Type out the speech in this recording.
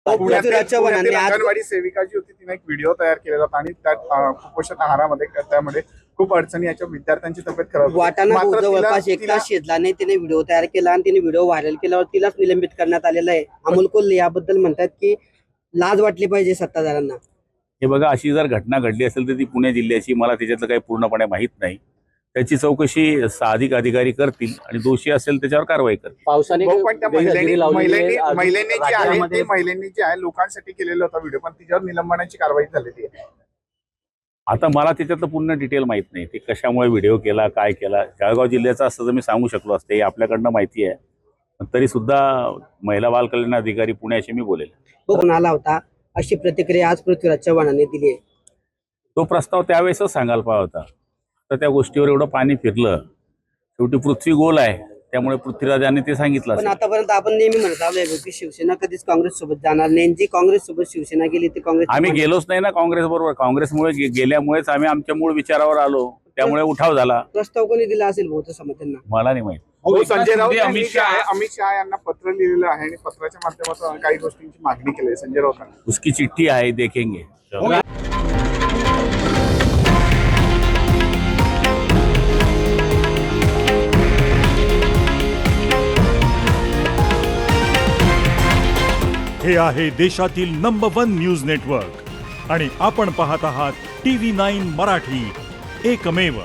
पुण्यातील अंगणवाडी सेविका जी होती तिने एक व्हिडिओ तयार केलेला होता आणि त्यात कुपोषण आहारामध्ये त्यामध्ये खूप अडचणी याच्या विद्यार्थ्यांची तब्येत खराब वाटाणा जवळपास एक तास शिजला नाही, तिने व्हिडिओ तयार केला आणि तिने व्हिडिओ व्हायरल केल्यावर तिलाच निलंबित करण्यात आलेलं आहे. अमोल कोल्हे याबद्दल म्हणतात की लाज वाटली पाहिजे सत्ताधाऱ्यांना. हे बघा, अशी जर घटना घडली असेल तर ती पुणे जिल्ह्याची, मला त्याच्यातलं काही पूर्णपणे माहीत नाही. त्याची चौकशी साधिक अधिकारी करतील आणि दोषी असेल त्याच्यावर कारवाई करतील. पावसाने महिलांनी जी आहे लोकांसाठी केलेला होता व्हिडिओ, पण तिच्यावर निलंबनाची कारवाई झालेली आहे. आता मला त्याच्यातलं पूर्ण डिटेल माहित नाही, ते कशामुळे व्हिडिओ केला, काय केला. जळगाव जिल्ह्याचा असं जर मी सांगू शकलो असते, हे आपल्याकडनं माहिती आहे. तरी सुद्धा महिला बाल कल्याण अधिकारी पुण्याशी मी बोलेल. तो आला होता अशी प्रतिक्रिया आज पृथ्वीराज चव्हाणांनी दिली आहे. तो प्रस्ताव त्यावेळेसच सांगायला पाहिजे होता. तर त्या गोष्टीवर एवढं पाणी फिरलं. शेवटी पृथ्वी गोल आहे, त्यामुळे पृथ्वीराजांनी ते सांगितलं. पण आतापर्यंत आपण नेहमी म्हणत आलोय की शिवसेना कधीच काँग्रेस सोबत जाणार नाही. जी काँग्रेस सोबत शिवसेना गेली ती काँग्रेस. आम्ही गेलोच नाही ना काँग्रेस बरोबर. काँग्रेसमुळे गेल्यामुळेच आम्ही आमच्या मूळ विचारावर आलो, त्यामुळे उठाव झाला. प्रस्ताव कोणी दिला असेल बहुतेक समर्थांना, मला नाही माहित. संजय राऊत अमित शहा यांना पत्र लिहिलेलं आहे आणि पत्राच्या माध्यमातून काही गोष्टींची मागणी केली आहे संजय राऊतांनी. उसकी चिठ्ठी आहे, देखेंगे. हे आहे देशातील नंबर 1 न्यूज नेटवर्क आणि आपण पाहत आहात TV9 मराठी, एकमेव.